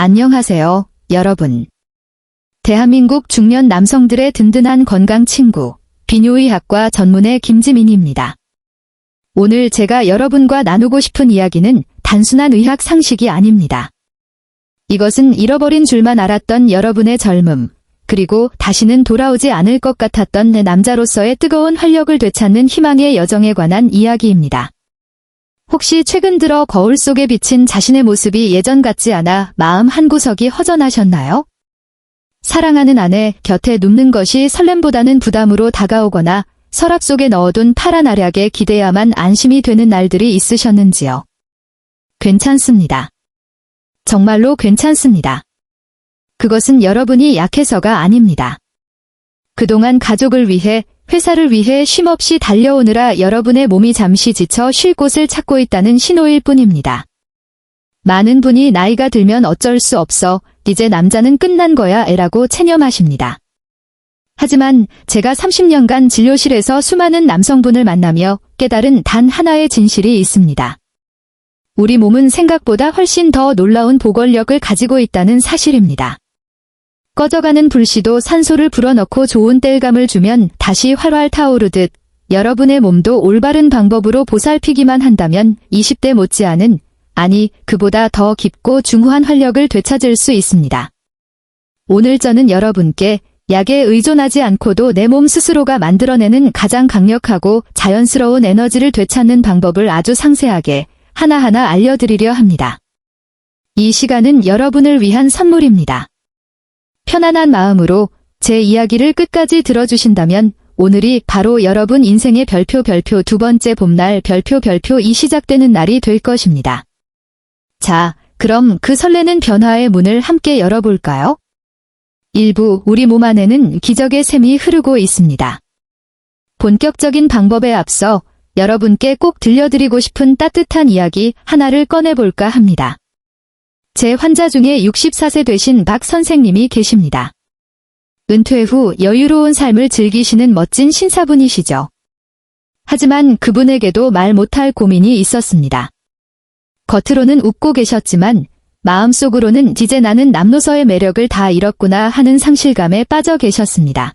안녕하세요, 여러분. 대한민국 중년 남성들의 든든한 건강 친구, 비뇨의학과 전문의 김지민입니다. 오늘 제가 여러분과 나누고 싶은 이야기는 단순한 의학 상식이 아닙니다. 이것은 잃어버린 줄만 알았던 여러분의 젊음, 그리고 다시는 돌아오지 않을 것 같았던 내 남자로서의 뜨거운 활력을 되찾는 희망의 여정에 관한 이야기입니다. 혹시 최근 들어 거울 속에 비친 자신의 모습이 예전 같지 않아 마음 한구석이 허전하셨나요? 사랑하는 아내 곁에 눕는 것이 설렘보다는 부담으로 다가오거나 서랍 속에 넣어둔 파란 알약에 기대야만 안심이 되는 날들이 있으셨는지요? 괜찮습니다. 정말로 괜찮습니다. 그것은 여러분이 약해서가 아닙니다. 그동안 가족을 위해, 회사를 위해 쉼없이 달려오느라 여러분의 몸이 잠시 지쳐 쉴 곳을 찾고 있다는 신호일 뿐입니다. 많은 분이 나이가 들면 어쩔 수 없어, 이제 남자는 끝난 거야 라고 체념하십니다. 하지만 제가 30년간 진료실에서 수많은 남성분을 만나며 깨달은 단 하나의 진실이 있습니다. 우리 몸은 생각보다 훨씬 더 놀라운 보건력을 가지고 있다는 사실입니다. 꺼져가는 불씨도 산소를 불어넣고 좋은 땔감을 주면 다시 활활 타오르듯 여러분의 몸도 올바른 방법으로 보살피기만 한다면 20대 못지않은, 아니 그보다 더 깊고 중후한 활력을 되찾을 수 있습니다. 오늘 저는 여러분께 약에 의존하지 않고도 내 몸 스스로가 만들어내는 가장 강력하고 자연스러운 에너지를 되찾는 방법을 아주 상세하게 하나하나 알려드리려 합니다. 이 시간은 여러분을 위한 선물입니다. 편안한 마음으로 제 이야기를 끝까지 들어주신다면 오늘이 바로 여러분 인생의 별표 두 번째 봄날 별표이 시작되는 날이 될 것입니다. 자, 그럼 그 설레는 변화의 문을 함께 열어볼까요? 1부 우리 몸 안에는 기적의 샘이 흐르고 있습니다. 본격적인 방법에 앞서 여러분께 꼭 들려드리고 싶은 따뜻한 이야기 하나를 꺼내볼까 합니다. 제 환자 중에 64세 되신 박 선생님이 계십니다. 은퇴 후 여유로운 삶을 즐기시는 멋진 신사분이시죠. 하지만 그분에게도 말 못할 고민이 있었습니다. 겉으로는 웃고 계셨지만 마음속으로는 이제 나는 남로서의 매력을 다 잃었구나 하는 상실감에 빠져 계셨습니다.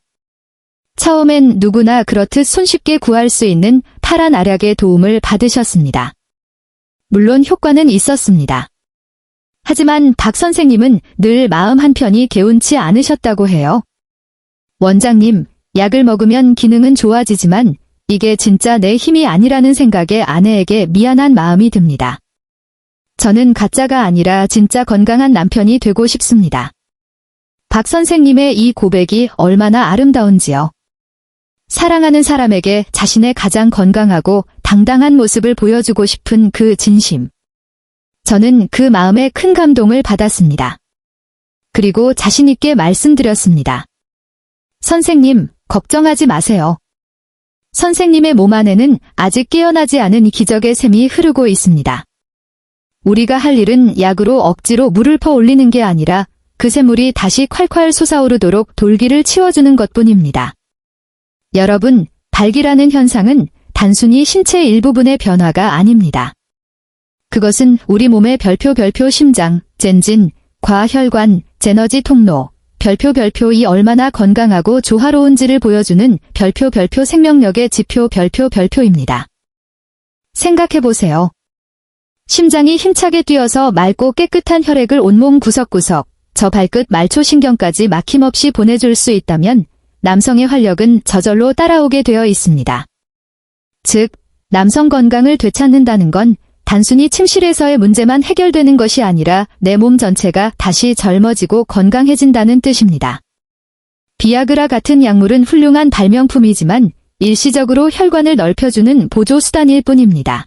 처음엔 누구나 그렇듯 손쉽게 구할 수 있는 파란 알약의 도움을 받으셨습니다. 물론 효과는 있었습니다. 하지만 박 선생님은 늘 마음 한편이 개운치 않으셨다고 해요. 원장님, 약을 먹으면 기능은 좋아지지만 이게 진짜 내 힘이 아니라는 생각에 아내에게 미안한 마음이 듭니다. 저는 가짜가 아니라 진짜 건강한 남편이 되고 싶습니다. 박 선생님의 이 고백이 얼마나 아름다운지요. 사랑하는 사람에게 자신의 가장 건강하고 당당한 모습을 보여주고 싶은 그 진심. 저는 그 마음에 큰 감동을 받았습니다. 그리고 자신있게 말씀드렸습니다. 선생님, 걱정하지 마세요. 선생님의 몸 안에는 아직 깨어나지 않은 기적의 샘이 흐르고 있습니다. 우리가 할 일은 약으로 억지로 물을 퍼올리는 게 아니라 그 샘물이 다시 콸콸 솟아오르도록 돌기를 치워주는 것뿐입니다. 여러분, 발기라는 현상은 단순히 신체 일부분의 변화가 아닙니다. 그것은 우리 몸의 별표 심장, 젠진, 과혈관, 제너지 통로, 별표이 얼마나 건강하고 조화로운지를 보여주는 별표 생명력의 지표 별표입니다. 생각해보세요. 심장이 힘차게 뛰어서 맑고 깨끗한 혈액을 온몸 구석구석, 저 발끝 말초신경까지 막힘없이 보내줄 수 있다면 남성의 활력은 저절로 따라오게 되어 있습니다. 즉, 남성 건강을 되찾는다는 건 단순히 침실에서의 문제만 해결되는 것이 아니라 내 몸 전체가 다시 젊어지고 건강해진다는 뜻입니다. 비아그라 같은 약물은 훌륭한 발명품이지만 일시적으로 혈관을 넓혀주는 보조수단일 뿐입니다.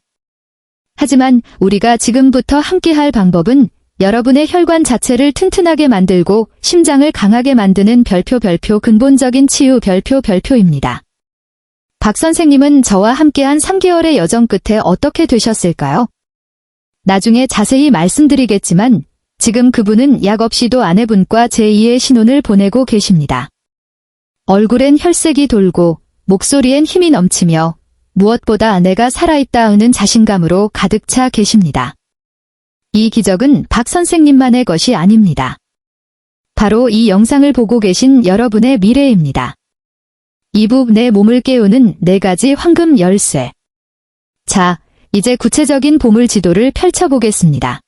하지만 우리가 지금부터 함께할 방법은 여러분의 혈관 자체를 튼튼하게 만들고 심장을 강하게 만드는 별표 근본적인 치유 별표입니다. 박 선생님은 저와 함께한 3개월의 여정 끝에 어떻게 되셨을까요? 나중에 자세히 말씀드리겠지만 지금 그분은 약 없이도 아내분과 제2의 신혼을 보내고 계십니다. 얼굴엔 혈색이 돌고 목소리엔 힘이 넘치며 무엇보다 내가 살아있다 하는 자신감으로 가득 차 계십니다. 이 기적은 박 선생님만의 것이 아닙니다. 바로 이 영상을 보고 계신 여러분의 미래입니다. 이북 내 몸을 깨우는 4가지 황금 열쇠. 자, 이제 구체적인 보물 지도를 펼쳐보겠습니다.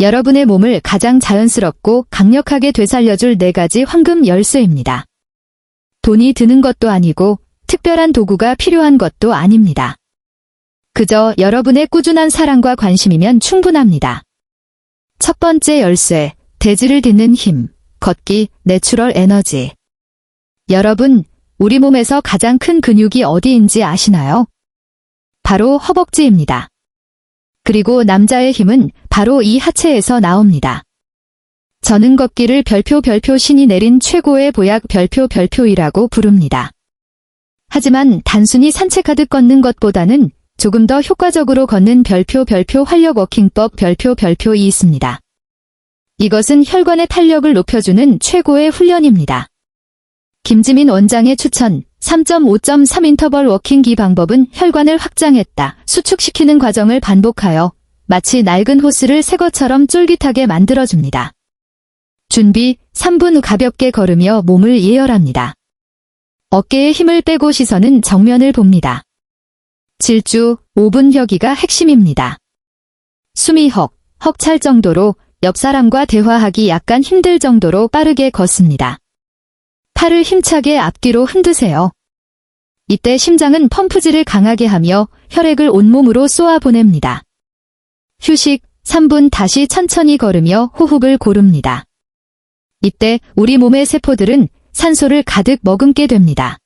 여러분의 몸을 가장 자연스럽고 강력하게 되살려줄 4가지 황금 열쇠입니다. 돈이 드는 것도 아니고 특별한 도구가 필요한 것도 아닙니다. 그저 여러분의 꾸준한 사랑과 관심이면 충분합니다. 첫 번째 열쇠, 대지를 딛는 힘, 걷기, 내추럴 에너지. 여러분, 우리 몸에서 가장 큰 근육이 어디인지 아시나요? 바로 허벅지입니다. 그리고 남자의 힘은 바로 이 하체에서 나옵니다. 저는 걷기를 별표 신이 내린 최고의 보약 별표이라고 부릅니다. 하지만 단순히 산책하듯 걷는 것보다는 조금 더 효과적으로 걷는 별표 활력 워킹법 별표이 있습니다. 이것은 혈관의 탄력을 높여주는 최고의 훈련입니다. 김지민 원장의 추천 3.5.3 인터벌 워킹 이 방법은 혈관을 확장했다, 수축시키는 과정을 반복하여 마치 낡은 호스를 새 것처럼 쫄깃하게 만들어줍니다. 준비 3분 가볍게 걸으며 몸을 예열합니다. 어깨에 힘을 빼고 시선은 정면을 봅니다. 질주 5분 혀기가 핵심입니다. 숨이 헉찰 정도로 옆 사람과 대화하기 약간 힘들 정도로 빠르게 걷습니다. 팔을 힘차게 앞뒤로 흔드세요. 이때 심장은 펌프질을 강하게 하며 혈액을 온몸으로 쏘아 보냅니다. 휴식 3분 다시 천천히 걸으며 호흡을 고릅니다. 이때 우리 몸의 세포들은 산소를 가득 머금게 됩니다.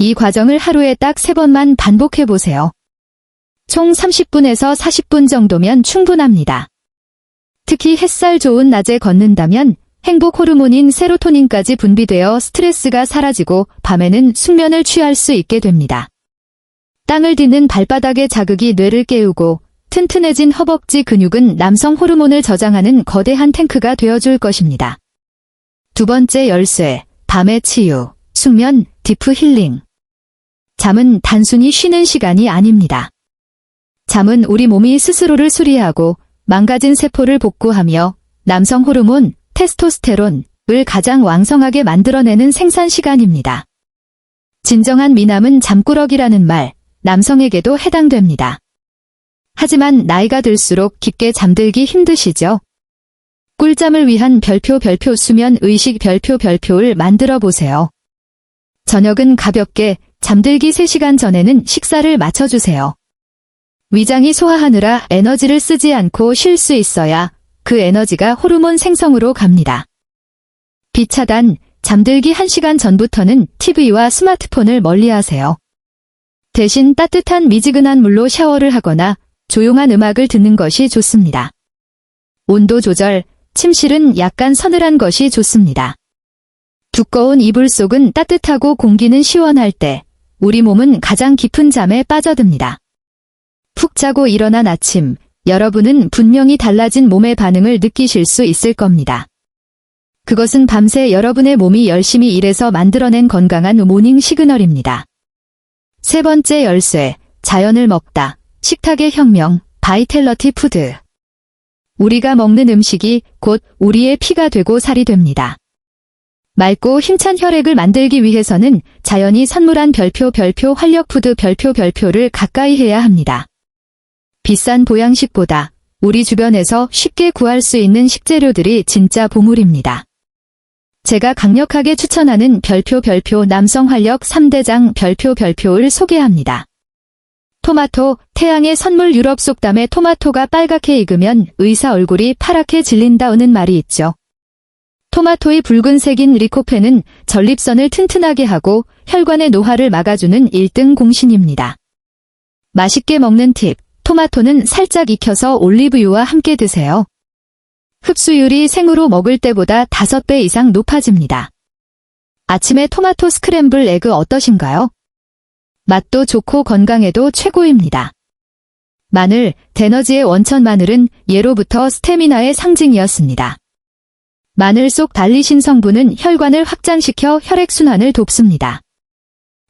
이 과정을 하루에 딱 3번만 반복해보세요. 총 30분에서 40분 정도면 충분합니다. 특히 햇살 좋은 낮에 걷는다면 행복 호르몬인 세로토닌까지 분비되어 스트레스가 사라지고 밤에는 숙면을 취할 수 있게 됩니다. 땅을 딛는 발바닥의 자극이 뇌를 깨우고 튼튼해진 허벅지 근육은 남성 호르몬을 저장하는 거대한 탱크가 되어줄 것입니다. 두 번째 열쇠, 밤의 치유, 숙면, 디프 힐링. 잠은 단순히 쉬는 시간이 아닙니다. 잠은 우리 몸이 스스로를 수리하고 망가진 세포를 복구하며 남성 호르몬, 테스토스테론을 가장 왕성하게 만들어내는 생산 시간입니다. 진정한 미남은 잠꾸러기라는 말, 남성에게도 해당됩니다. 하지만 나이가 들수록 깊게 잠들기 힘드시죠? 꿀잠을 위한 별표 수면 의식 별표를 만들어 보세요. 저녁은 가볍게, 잠들기 3시간 전에는 식사를 맞춰주세요. 위장이 소화하느라 에너지를 쓰지 않고 쉴 수 있어야 그 에너지가 호르몬 생성으로 갑니다. 비차단, 잠들기 1시간 전부터는 TV와 스마트폰을 멀리하세요. 대신 따뜻한 미지근한 물로 샤워를 하거나 조용한 음악을 듣는 것이 좋습니다. 온도 조절, 침실은 약간 서늘한 것이 좋습니다. 두꺼운 이불 속은 따뜻하고 공기는 시원할 때 우리 몸은 가장 깊은 잠에 빠져듭니다. 푹 자고 일어난 아침, 여러분은 분명히 달라진 몸의 반응을 느끼실 수 있을 겁니다. 그것은 밤새 여러분의 몸이 열심히 일해서 만들어낸 건강한 모닝 시그널입니다. 세 번째 열쇠, 자연을 먹다, 식탁의 혁명, 바이텔러티 푸드. 우리가 먹는 음식이 곧 우리의 피가 되고 살이 됩니다. 맑고 힘찬 혈액을 만들기 위해서는 자연이 선물한 별표 활력 푸드 별표를 가까이 해야 합니다. 비싼 보양식보다 우리 주변에서 쉽게 구할 수 있는 식재료들이 진짜 보물입니다. 제가 강력하게 추천하는 별표 남성 활력 3대장 별표를 소개합니다. 토마토, 태양의 선물. 유럽 속담에 토마토가 빨갛게 익으면 의사 얼굴이 파랗게 질린다는 말이 있죠. 토마토의 붉은색인 리코펜은 전립선을 튼튼하게 하고 혈관의 노화를 막아주는 1등 공신입니다. 맛있게 먹는 팁, 토마토는 살짝 익혀서 올리브유와 함께 드세요. 흡수율이 생으로 먹을 때보다 5배 이상 높아집니다. 아침에 토마토 스크램블 에그 어떠신가요? 맛도 좋고 건강에도 최고입니다. 마늘, 에너지의 원천. 마늘은 예로부터 스태미나의 상징이었습니다. 마늘 속 달리신 성분은 혈관을 확장시켜 혈액순환을 돕습니다.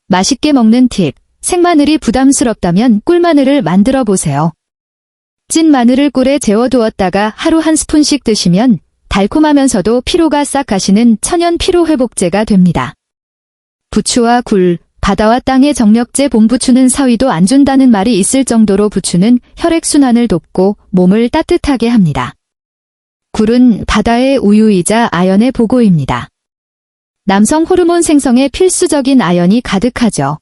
맛있게 먹는 팁, 생마늘이 부담스럽다면 꿀마늘을 만들어 보세요. 찐 마늘을 꿀에 재워두었다가 하루 한 스푼씩 드시면 달콤하면서도 피로가 싹 가시는 천연 피로회복제가 됩니다. 부추와 굴, 바다와 땅의 정력제 봄부추는 사위도 안 준다는 말이 있을 정도로 부추는 혈액순환을 돕고 몸을 따뜻하게 합니다. 굴은 바다의 우유이자 아연의 보고입니다. 남성 호르몬 생성에 필수적인 아연이 가득하죠.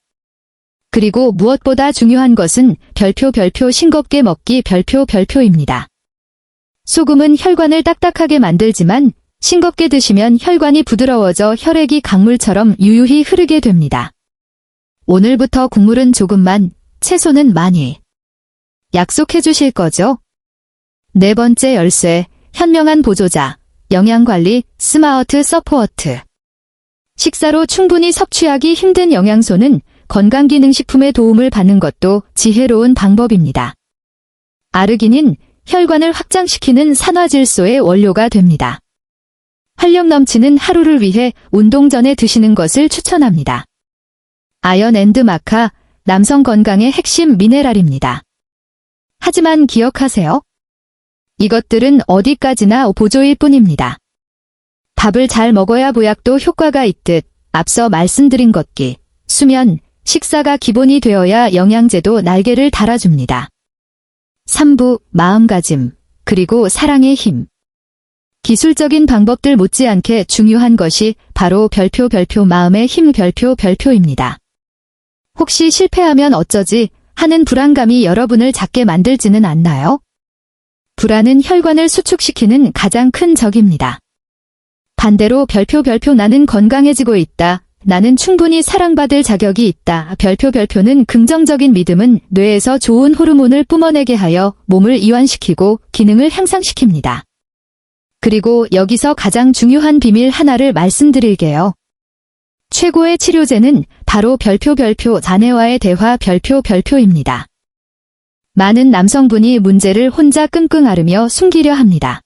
그리고 무엇보다 중요한 것은 별표 싱겁게 먹기 별표입니다. 소금은 혈관을 딱딱하게 만들지만 싱겁게 드시면 혈관이 부드러워져 혈액이 강물처럼 유유히 흐르게 됩니다. 오늘부터 국물은 조금만, 채소는 많이. 약속해 주실 거죠? 네 번째 열쇠, 현명한 보조자, 영양관리, 스마트 서포트. 식사로 충분히 섭취하기 힘든 영양소는 건강기능식품의 도움을 받는 것도 지혜로운 방법입니다. 아르기닌, 혈관을 확장시키는 산화질소의 원료가 됩니다. 활력 넘치는 하루를 위해 운동 전에 드시는 것을 추천합니다. 아연 앤드 마카, 남성 건강의 핵심 미네랄입니다. 하지만 기억하세요. 이것들은 어디까지나 보조일 뿐입니다. 밥을 잘 먹어야 보약도 효과가 있듯 앞서 말씀드린 것기, 수면, 식사가 기본이 되어야 영양제도 날개를 달아줍니다. 3부, 마음가짐, 그리고 사랑의 힘. 기술적인 방법들 못지않게 중요한 것이 바로 별표 마음의 힘 별표입니다. 혹시 실패하면 어쩌지 하는 불안감이 여러분을 작게 만들지는 않나요? 불안은 혈관을 수축시키는 가장 큰 적입니다. 반대로 별표 나는 건강해지고 있다. 나는 충분히 사랑받을 자격이 있다. 별표는 긍정적인 믿음은 뇌에서 좋은 호르몬을 뿜어내게 하여 몸을 이완시키고 기능을 향상시킵니다. 그리고 여기서 가장 중요한 비밀 하나를 말씀드릴게요. 최고의 치료제는 바로 별표 아내와의 대화 별표입니다. 많은 남성분이 문제를 혼자 끙끙 앓으며 숨기려 합니다.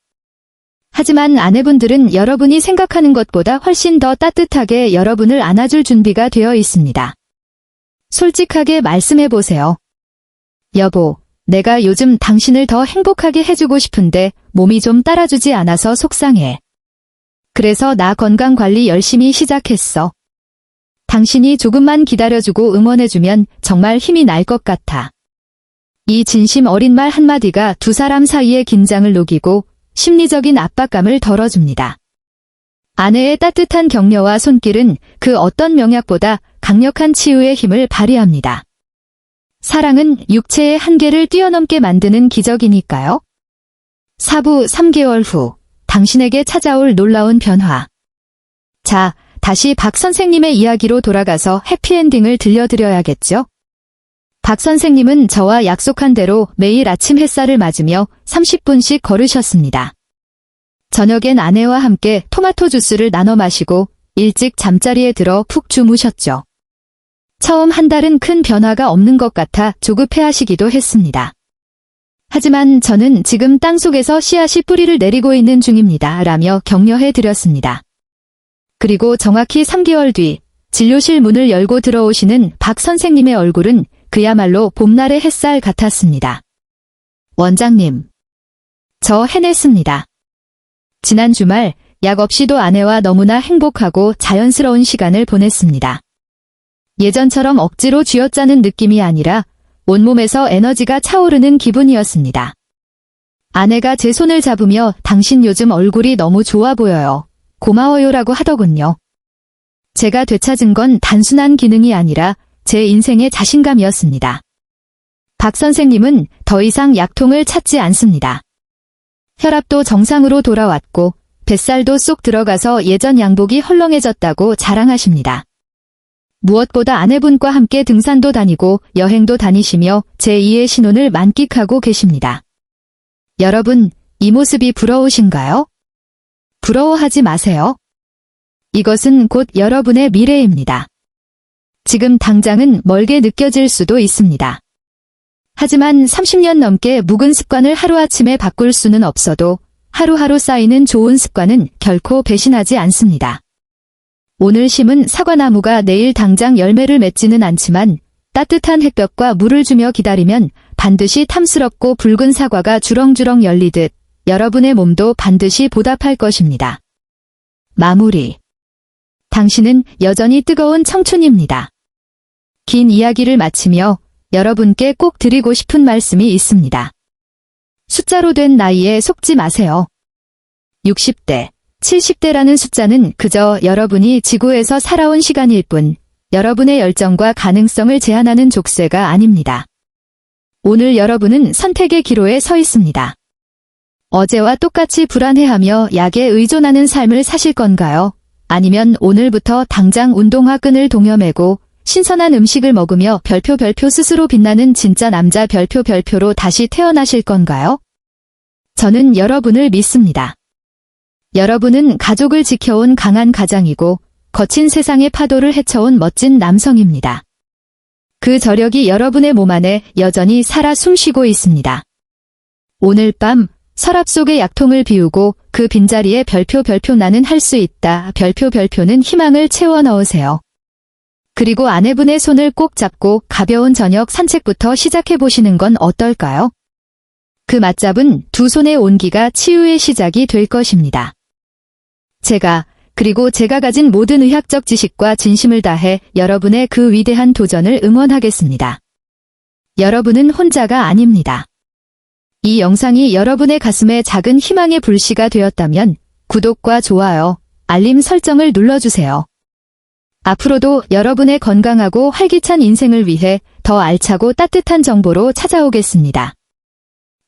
하지만 아내분들은 여러분이 생각하는 것보다 훨씬 더 따뜻하게 여러분을 안아줄 준비가 되어 있습니다. 솔직하게 말씀해보세요. 여보, 내가 요즘 당신을 더 행복하게 해주고 싶은데 몸이 좀 따라주지 않아서 속상해. 그래서 나 건강관리 열심히 시작했어. 당신이 조금만 기다려주고 응원해주면 정말 힘이 날 것 같아. 이 진심 어린 말 한마디가 두 사람 사이의 긴장을 녹이고 심리적인 압박감을 덜어줍니다. 아내의 따뜻한 격려와 손길은 그 어떤 명약보다 강력한 치유의 힘을 발휘합니다. 사랑은 육체의 한계를 뛰어넘게 만드는 기적이니까요. 4부 3개월 후 당신에게 찾아올 놀라운 변화. 자, 다시 박 선생님의 이야기로 돌아가서 해피엔딩을 들려드려야겠죠? 박 선생님은 저와 약속한 대로 매일 아침 햇살을 맞으며 30분씩 걸으셨습니다. 저녁엔 아내와 함께 토마토 주스를 나눠 마시고 일찍 잠자리에 들어 푹 주무셨죠. 처음 한 달은 큰 변화가 없는 것 같아 조급해하시기도 했습니다. 하지만 저는 지금 땅속에서 씨앗이 뿌리를 내리고 있는 중입니다. 라며 격려해 드렸습니다. 그리고 정확히 3개월 뒤 진료실 문을 열고 들어오시는 박 선생님의 얼굴은 그야말로 봄날의 햇살 같았습니다. 원장님, 저 해냈습니다. 지난 주말 약 없이도 아내와 너무나 행복하고 자연스러운 시간을 보냈습니다. 예전처럼 억지로 쥐어짜는 느낌이 아니라 온몸에서 에너지가 차오르는 기분이었습니다. 아내가 제 손을 잡으며 당신 요즘 얼굴이 너무 좋아 보여요. 고마워요라고 하더군요. 제가 되찾은 건 단순한 기능이 아니라 제 인생의 자신감이었습니다. 박 선생님은 더 이상 약통을 찾지 않습니다. 혈압도 정상으로 돌아왔고 뱃살도 쏙 들어가서 예전 양복이 헐렁해졌다고 자랑하십니다. 무엇보다 아내분과 함께 등산도 다니고 여행도 다니시며 제2의 신혼을 만끽하고 계십니다. 여러분, 이 모습이 부러우신가요? 부러워하지 마세요. 이것은 곧 여러분의 미래입니다. 지금 당장은 멀게 느껴질 수도 있습니다. 하지만 30년 넘게 묵은 습관을 하루아침에 바꿀 수는 없어도 하루하루 쌓이는 좋은 습관은 결코 배신하지 않습니다. 오늘 심은 사과나무가 내일 당장 열매를 맺지는 않지만 따뜻한 햇볕과 물을 주며 기다리면 반드시 탐스럽고 붉은 사과가 주렁주렁 열리듯 여러분의 몸도 반드시 보답할 것입니다. 마무리. 당신은 여전히 뜨거운 청춘입니다. 긴 이야기를 마치며 여러분께 꼭 드리고 싶은 말씀이 있습니다. 숫자로 된 나이에 속지 마세요. 60대, 70대라는 숫자는 그저 여러분이 지구에서 살아온 시간일 뿐 여러분의 열정과 가능성을 제한하는 족쇄가 아닙니다. 오늘 여러분은 선택의 기로에 서 있습니다. 어제와 똑같이 불안해하며 약에 의존하는 삶을 사실 건가요? 아니면 오늘부터 당장 운동화 끈을 동여매고 신선한 음식을 먹으며 별표 스스로 빛나는 진짜 남자 별표로 다시 태어나실 건가요? 저는 여러분을 믿습니다. 여러분은 가족을 지켜온 강한 가장이고 거친 세상의 파도를 헤쳐온 멋진 남성입니다. 그 저력이 여러분의 몸 안에 여전히 살아 숨쉬고 있습니다. 오늘 밤 서랍 속의 약통을 비우고 그 빈자리에 별표 나는 할 수 있다. 별표는 희망을 채워 넣으세요. 그리고 아내분의 손을 꼭 잡고 가벼운 저녁 산책부터 시작해 보시는 건 어떨까요? 그 맞잡은 두 손의 온기가 치유의 시작이 될 것입니다. 그리고 제가 가진 모든 의학적 지식과 진심을 다해 여러분의 그 위대한 도전을 응원하겠습니다. 여러분은 혼자가 아닙니다. 이 영상이 여러분의 가슴에 작은 희망의 불씨가 되었다면 구독과 좋아요, 알림 설정을 눌러주세요. 앞으로도 여러분의 건강하고 활기찬 인생을 위해 더 알차고 따뜻한 정보로 찾아오겠습니다.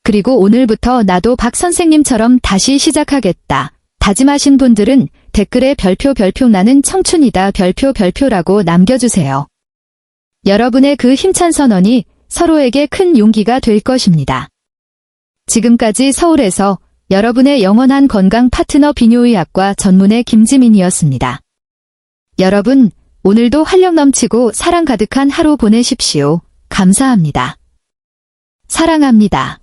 그리고 오늘부터 나도 박 선생님처럼 다시 시작하겠다 다짐하신 분들은 댓글에 별표 나는 청춘이다 별표라고 남겨주세요. 여러분의 그 힘찬 선언이 서로에게 큰 용기가 될 것입니다. 지금까지 서울에서 여러분의 영원한 건강 파트너 비뇨의학과 전문의 김지민이었습니다. 여러분, 오늘도 활력 넘치고 사랑 가득한 하루 보내십시오. 감사합니다. 사랑합니다.